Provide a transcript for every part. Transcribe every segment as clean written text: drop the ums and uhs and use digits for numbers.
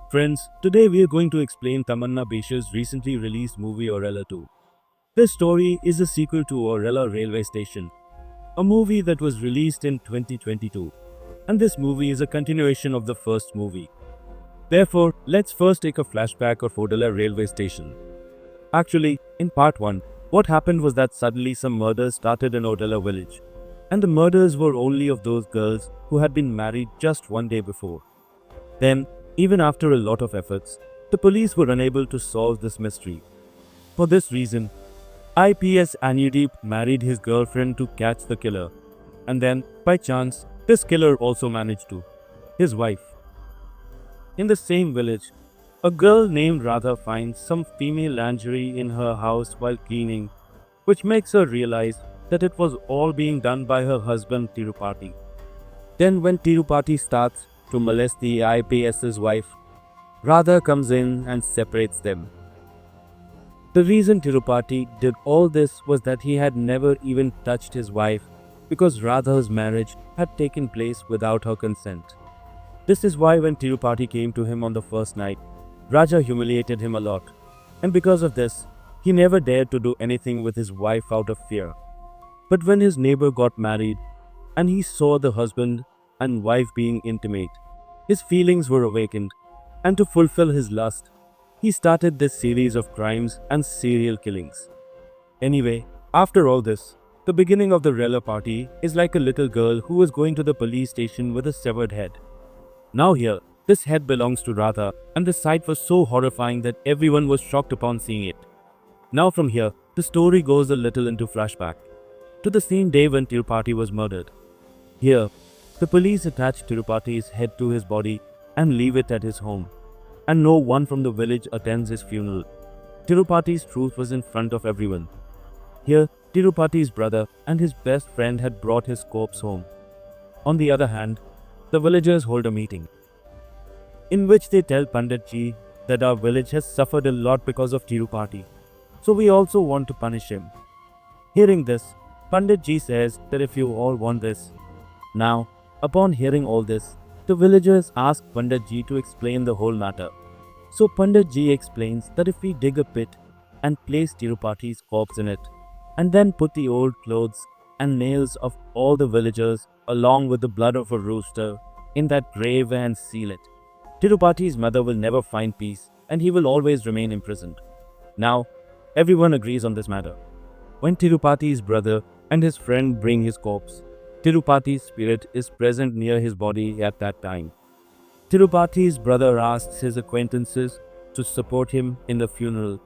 Friends, today we are going to explain Tamanna Besha's recently released movie Orella 2. This story is a sequel to Orella Railway Station, a movie that was released in 2022. And this movie is a continuation of the first movie. Therefore, let's first take a flashback of Orella Railway Station. Actually, in part 1, what happened was that suddenly some murders started in Orella village. And the murders were only of those girls who had been married just one day before. Then, even after a lot of efforts, the police were unable to solve this mystery. For this reason, IPS Anudeep married his girlfriend to catch the killer. And then, by chance, this killer also managed to. His wife. In the same village, a girl named Radha finds some female lingerie in her house while cleaning, which makes her realize that it was all being done by her husband Tirupati. Then when Tirupati starts to molest the IPS's wife, Radha comes in and separates them. The reason Tirupati did all this was that he had never even touched his wife because Radha's marriage had taken place without her consent. This is why when Tirupati came to him on the first night, Raja humiliated him a lot, and because of this, he never dared to do anything with his wife out of fear. But when his neighbor got married, and he saw the husband and wife being intimate, his feelings were awakened, and to fulfill his lust, he started this series of crimes and serial killings. Anyway, after all this, the beginning of the Rela party is like a little girl who was going to the police station with a severed head. Now here, this head belongs to Radha, and the sight was so horrifying that everyone was shocked upon seeing it. Now from here, the story goes a little into flashback, to the same day when Tirupati was murdered. Here, the police attach Tirupati's head to his body and leave it at his home, and no one from the village attends his funeral. Tirupati's truth was in front of everyone. Here, Tirupati's brother and his best friend had brought his corpse home. On the other hand, the villagers hold a meeting, in which they tell Pandit Ji that our village has suffered a lot because of Tirupati, so we also want to punish him. Hearing this, Pandit Ji says that if you all want this. Now, upon hearing all this, the villagers ask Pandit Ji to explain the whole matter. So Pandit Ji explains that if we dig a pit and place Tirupati's corpse in it, and then put the old clothes and nails of all the villagers along with the blood of a rooster in that grave and seal it, Tirupati's mother will never find peace and he will always remain imprisoned. Now, everyone agrees on this matter. When Tirupati's brother and his friend bring his corpse, Tirupati's spirit is present near his body at that time. Tirupati's brother asks his acquaintances to support him in the funeral,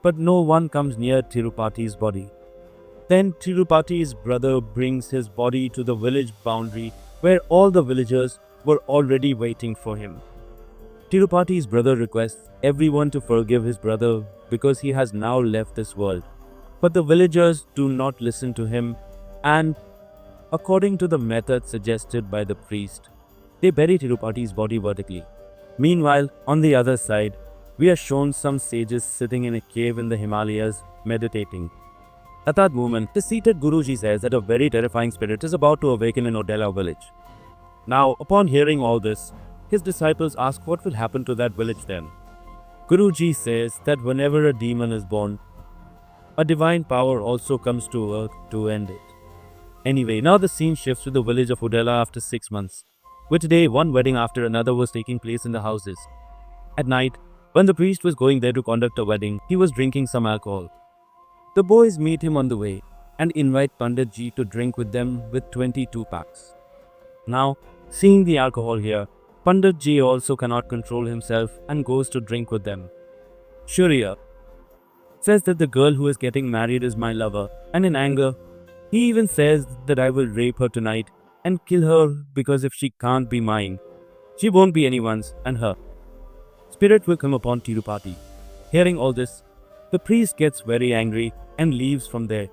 but no one comes near Tirupati's body. Then Tirupati's brother brings his body to the village boundary where all the villagers were already waiting for him. Tirupati's brother requests everyone to forgive his brother because he has now left this world. But the villagers do not listen to him, and according to the method suggested by the priest, they bury Tirupati's body vertically. Meanwhile, on the other side, we are shown some sages sitting in a cave in the Himalayas meditating. At that moment, the seated Guruji says that a very terrifying spirit is about to awaken in Odella village. Now, upon hearing all this, his disciples ask what will happen to that village then. Guruji says that whenever a demon is born, a divine power also comes to earth to end it. Anyway, now the scene shifts to the village of Odella after 6 months, where today one wedding after another was taking place in the houses. At night, when the priest was going there to conduct a wedding, he was drinking some alcohol. The boys meet him on the way and invite Pandit Ji to drink with them with 22 packs. Now, seeing the alcohol here, Pandit Ji also cannot control himself and goes to drink with them. Shuriya says that the girl who is getting married is my lover, and in anger, he even says that I will rape her tonight and kill her because if she can't be mine, she won't be anyone's and her spirit will come upon Tirupati. Hearing all this, the priest gets very angry and leaves from there.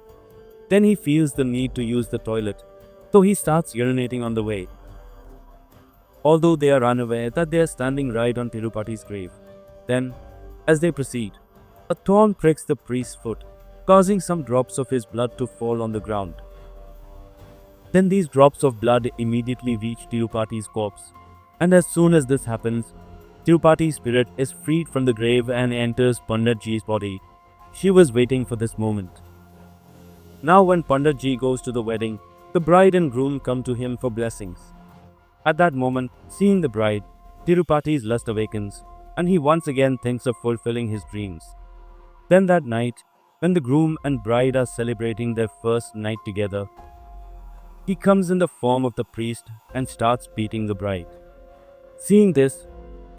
Then he feels the need to use the toilet, so he starts urinating on the way. Although they are unaware that they are standing right on Tirupati's grave. Then, as they proceed, a thorn pricks the priest's foot, causing some drops of his blood to fall on the ground. Then these drops of blood immediately reach Tirupati's corpse, and as soon as this happens, Tirupati's spirit is freed from the grave and enters Panditji's body. She was waiting for this moment. Now when Panditji goes to the wedding, the bride and groom come to him for blessings. At that moment, seeing the bride, Tirupati's lust awakens, and he once again thinks of fulfilling his dreams. Then that night, when the groom and bride are celebrating their first night together, he comes in the form of the priest and starts beating the bride. Seeing this,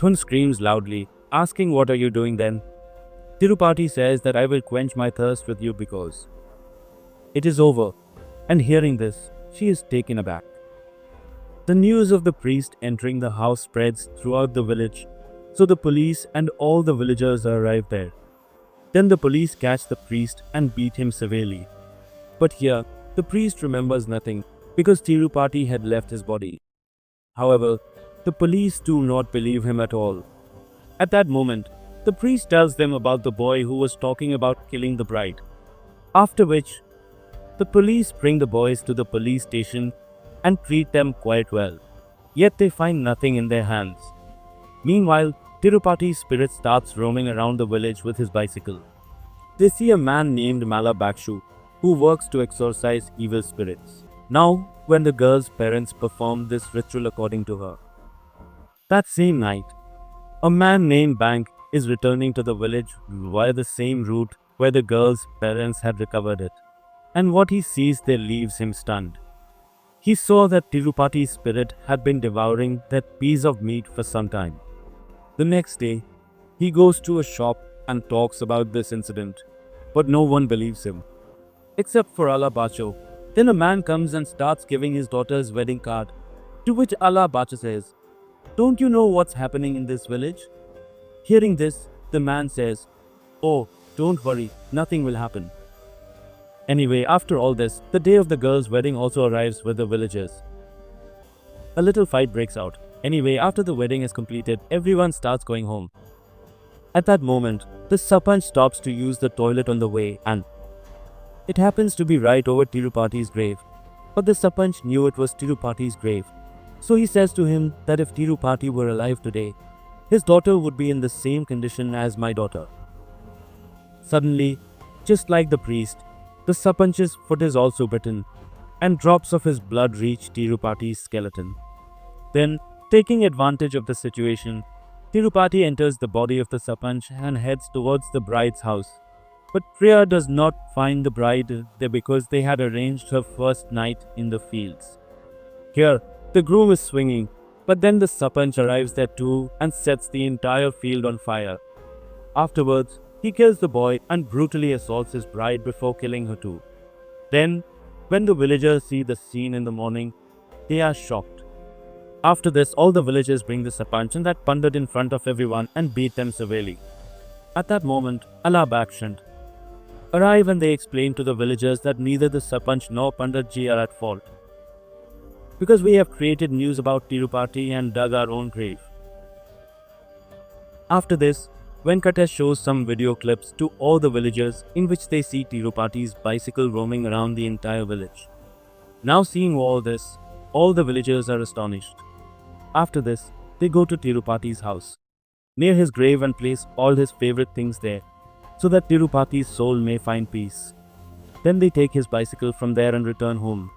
Thun screams loudly, asking, "What are you doing then?" Tirupati says that I will quench my thirst with you because it is over. And hearing this, she is taken aback. The news of the priest entering the house spreads throughout the village, so the police and all the villagers arrive there. Then the police catch the priest and beat him severely. But here, the priest remembers nothing because Tirupati had left his body. However, the police do not believe him at all. At that moment, the priest tells them about the boy who was talking about killing the bride. After which, the police bring the boys to the police station and treat them quite well. Yet they find nothing in their hands. Meanwhile, Tirupati's spirit starts roaming around the village with his bicycle. They see a man named Mala Bakshu who works to exorcise evil spirits. Now, when the girl's parents perform this ritual according to her. That same night, a man named Bank is returning to the village via the same route where the girl's parents had recovered it. And what he sees there leaves him stunned. He saw that Tirupati's spirit had been devouring that piece of meat for some time. The next day, he goes to a shop and talks about this incident, but no one believes him, except for Allah Bacho. Then a man comes and starts giving his daughter's wedding card, to which Allah Bacho says, "Don't you know what's happening in this village?" Hearing this, the man says, "Oh, don't worry, nothing will happen." Anyway, after all this, the day of the girl's wedding also arrives with the villagers. A little fight breaks out. Anyway, after the wedding is completed, everyone starts going home. At that moment, the sarpanch stops to use the toilet on the way and it happens to be right over Tirupati's grave. But the sarpanch knew it was Tirupati's grave. So he says to him that if Tirupati were alive today, his daughter would be in the same condition as my daughter. Suddenly, just like the priest, the sarpanch's foot is also bitten, and drops of his blood reach Tirupati's skeleton. Then, taking advantage of the situation, Tirupati enters the body of the sarpanch and heads towards the bride's house. But Priya does not find the bride there because they had arranged her first night in the fields. Here, the groom is swinging, but then the sarpanch arrives there too and sets the entire field on fire. Afterwards, he kills the boy and brutally assaults his bride before killing her too. Then, when the villagers see the scene in the morning, they are shocked. After this, all the villagers bring the sarpanch and that pandit in front of everyone and beat them severely. At that moment, Allah Bakshant arrive and they explain to the villagers that neither the sarpanch nor panditji are at fault, because we have created news about Tirupati and dug our own grave. After this, Venkatesh shows some video clips to all the villagers in which they see Tirupati's bicycle roaming around the entire village. Now seeing all this, all the villagers are astonished. After this, they go to Tirupati's house, near his grave and place all his favorite things there, so that Tirupati's soul may find peace. Then they take his bicycle from there and return home.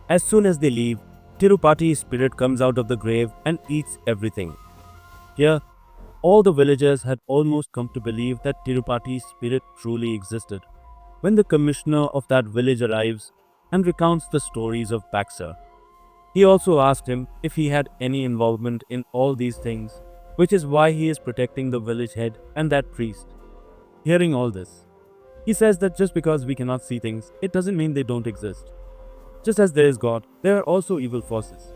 As soon as they leave, Tirupati's spirit comes out of the grave and eats everything. Here, all the villagers had almost come to believe that Tirupati's spirit truly existed, when the commissioner of that village arrives and recounts the stories of Baksa. He also asked him if he had any involvement in all these things, which is why he is protecting the village head and that priest. Hearing all this, he says that just because we cannot see things, it doesn't mean they don't exist. Just as there is God, there are also evil forces.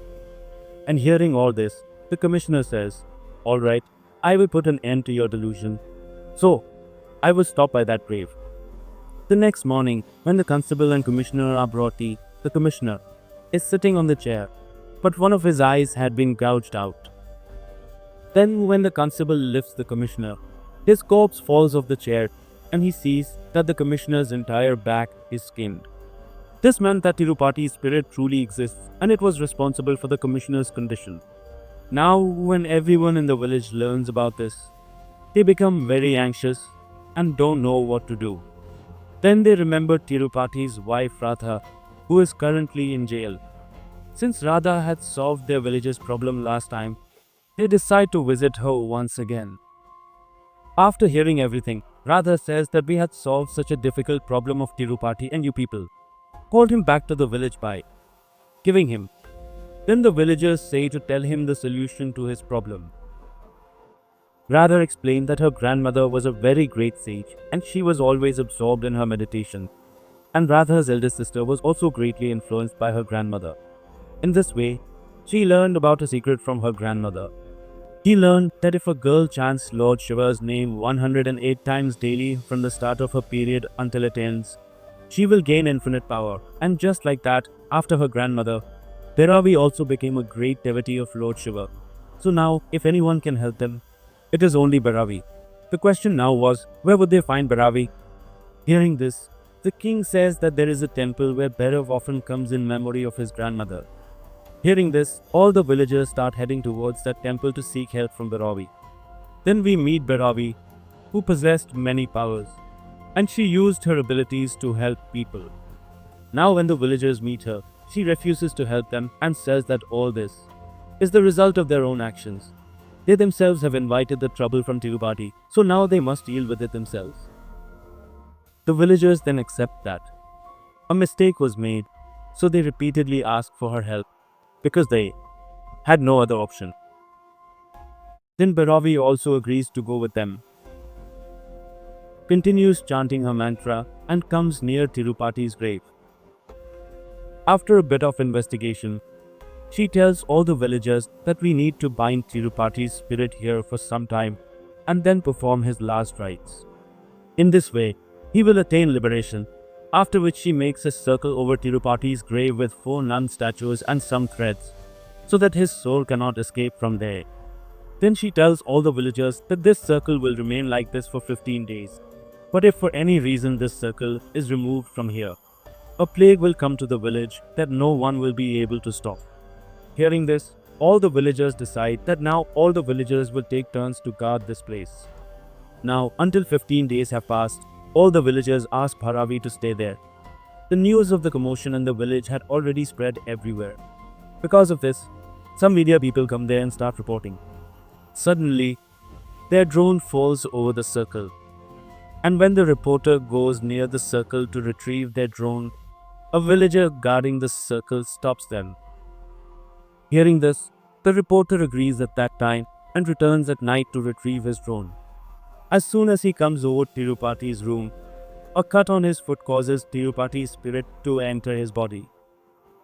And hearing all this, the commissioner says, "Alright, I will put an end to your delusion. So, I was stopped by that grave." The next morning, when the constable and commissioner are brought tea, the commissioner is sitting on the chair, but one of his eyes had been gouged out. Then when the constable lifts the commissioner, his corpse falls off the chair and he sees that the commissioner's entire back is skinned. This meant that Tirupati's spirit truly exists and it was responsible for the commissioner's condition. Now, when everyone in the village learns about this, they become very anxious and don't know what to do. Then they remember Tirupati's wife Radha, who is currently in jail. Since Radha had solved their village's problem last time, they decide to visit her once again. After hearing everything, Radha says that we had solved such a difficult problem of Tirupati and you people called him back to the village by giving him. Then the villagers say to tell him the solution to his problem. Radha explained that her grandmother was a very great sage and she was always absorbed in her meditation. And Radha's eldest sister was also greatly influenced by her grandmother. In this way, she learned about a secret from her grandmother. He learned that if a girl chants Lord Shiva's name 108 times daily from the start of her period until it ends, she will gain infinite power. And just like that, after her grandmother, Bhairavi also became a great devotee of Lord Shiva. So now, if anyone can help them, it is only Bhairavi. The question now was, where would they find Bhairavi? Hearing this, the king says that there is a temple where Bhairav often comes in memory of his grandmother. Hearing this, all the villagers start heading towards that temple to seek help from Bhairavi. Then we meet Bhairavi, who possessed many powers, and she used her abilities to help people. Now when the villagers meet her, she refuses to help them and says that all this is the result of their own actions. They themselves have invited the trouble from Tirupati, so now they must deal with it themselves. The villagers then accept that a mistake was made, so they repeatedly ask for her help, because they had no other option. Then Bhairavi also agrees to go with them, continues chanting her mantra, and comes near Tirupati's grave. After a bit of investigation, she tells all the villagers that we need to bind Tirupati's spirit here for some time and then perform his last rites. In this way, he will attain liberation, after which she makes a circle over Tirupati's grave with 4 nun statues and some threads, so that his soul cannot escape from there. Then she tells all the villagers that this circle will remain like this for 15 days. But if for any reason this circle is removed from here, a plague will come to the village that no one will be able to stop. Hearing this, all the villagers decide that now all the villagers will take turns to guard this place. Now, until 15 days have passed, all the villagers ask Bhairavi to stay there. The news of the commotion in the village had already spread everywhere. Because of this, some media people come there and start reporting. Suddenly, their drone falls over the circle. And when the reporter goes near the circle to retrieve their drone, a villager guarding the circle stops them. Hearing this, the reporter agrees at that time and returns at night to retrieve his drone. As soon as he comes over Tirupati's room, a cut on his foot causes Tirupati's spirit to enter his body.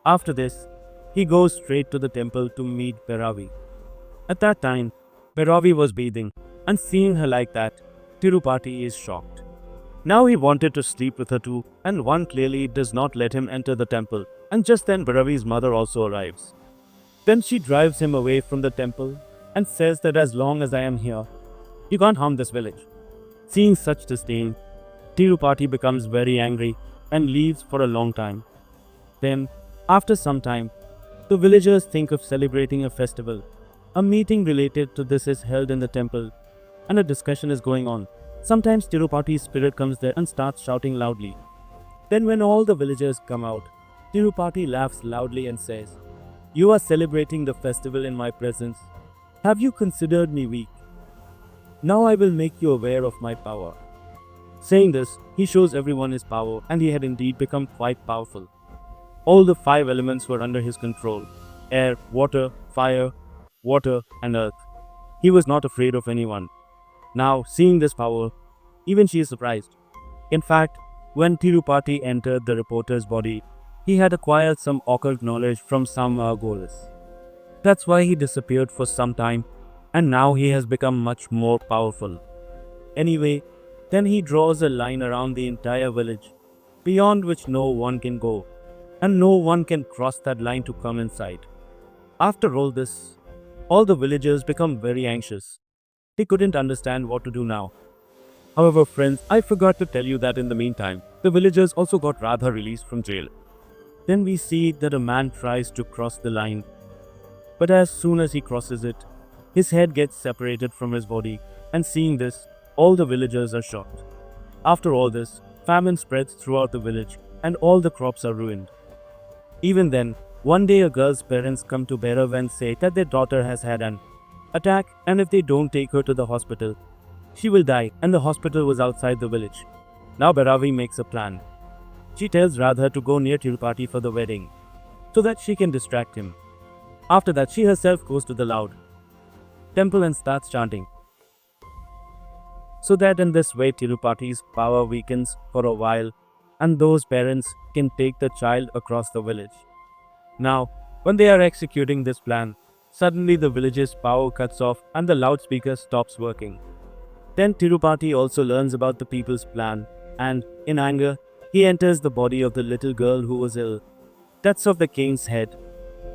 After this, he goes straight to the temple to meet Bhairavi. At that time, Bhairavi was bathing, and seeing her like that, Tirupati is shocked. Now he wanted to sleep with her too, and one clearly does not let him enter the temple, and just then Bhairavi's mother also arrives. Then she drives him away from the temple and says that as long as I am here, you can't harm this village. Seeing such disdain, Tirupati becomes very angry and leaves for a long time. Then, after some time, the villagers think of celebrating a festival. A meeting related to this is held in the temple, and a discussion is going on. Sometimes Tirupati's spirit comes there and starts shouting loudly. Then when all the villagers come out, Tirupati laughs loudly and says, "You are celebrating the festival in my presence. Have you considered me weak? Now I will make you aware of my power." Saying this, he shows everyone his power, and he had indeed become quite powerful. All the 5 elements were under his control: air, water, fire, water, and earth. He was not afraid of anyone. Now, seeing this power, even she is surprised. In fact, when Tirupati entered the reporter's body, he had acquired some occult knowledge from some Goris. That's why he disappeared for some time, and now he has become much more powerful. Anyway, then he draws a line around the entire village, beyond which no one can go, and no one can cross that line to come inside. After all this, all the villagers become very anxious. They couldn't understand what to do now. However, friends, I forgot to tell you that in the meantime, the villagers also got Radha released from jail. Then we see that a man tries to cross the line, But as soon as he crosses it, his head gets separated from his body, and seeing this, all the villagers are shocked. After all this, famine spreads throughout the village, and all the crops are ruined. Even then, one day a girl's parents come to Bhairav and say that their daughter has had an attack, and if they don't take her to the hospital, she will die, and the hospital was outside the village. Now Bhairavi makes a plan. She tells Radha to go near Tirupati for the wedding, so that she can distract him. After that, she herself goes to the loud temple and starts chanting, so that in this way Tirupati's power weakens for a while, and those parents can take the child across the village. Now, when they are executing this plan, suddenly the village's power cuts off and the loudspeaker stops working. Then Tirupati also learns about the people's plan, and, in anger, he enters the body of the little girl who was ill, cuts off the king's head,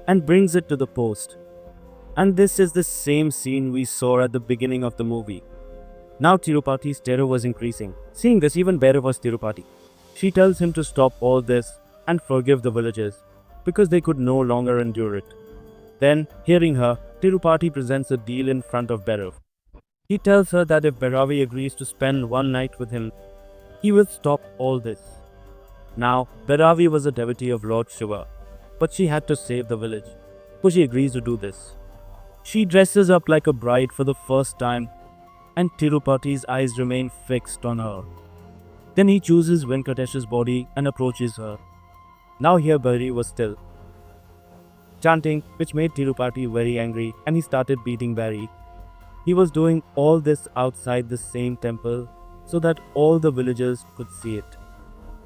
and brings it to the post. And this is the same scene we saw at the beginning of the movie. Now Tirupati's terror was increasing. Seeing this, even better was Tirupati. She tells him to stop all this and forgive the villagers, because they could no longer endure it. Then, hearing her, Tirupati presents a deal in front of Bhairav. He tells her that if Bhairavi agrees to spend one night with him, he will stop all this. Now, Bhairavi was a devotee of Lord Shiva, but she had to save the village, so she agrees to do this. She dresses up like a bride for the first time, and Tirupati's eyes remain fixed on her. Then he chooses Venkatesh's body and approaches her. Now here Bhairavi was still chanting, which made Tirupati very angry, and he started beating Bhairavi. He was doing all this outside the same temple so that all the villagers could see it.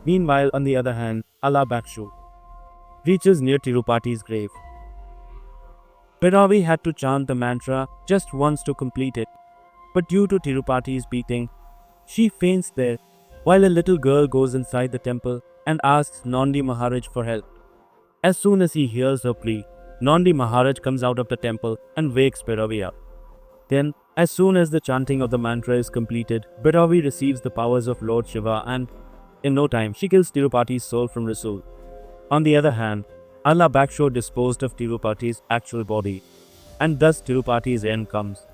Meanwhile, on the other hand, Allah Bakshu reaches near Tirupati's grave. Bhairavi had to chant the mantra just once to complete it, but due to Tirupati's beating, she faints there, while a little girl goes inside the temple and asks Nandi Maharaj for help. As soon as he hears her plea, Nandi Maharaj comes out of the temple and wakes Bhairavi up. Then, as soon as the chanting of the mantra is completed, Bhairavi receives the powers of Lord Shiva and, in no time, she kills Tirupati's soul from Rasool. On the other hand, Allah Baksho disposed of Tirupati's actual body, and thus Tirupati's end comes.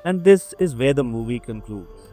And this is where the movie concludes.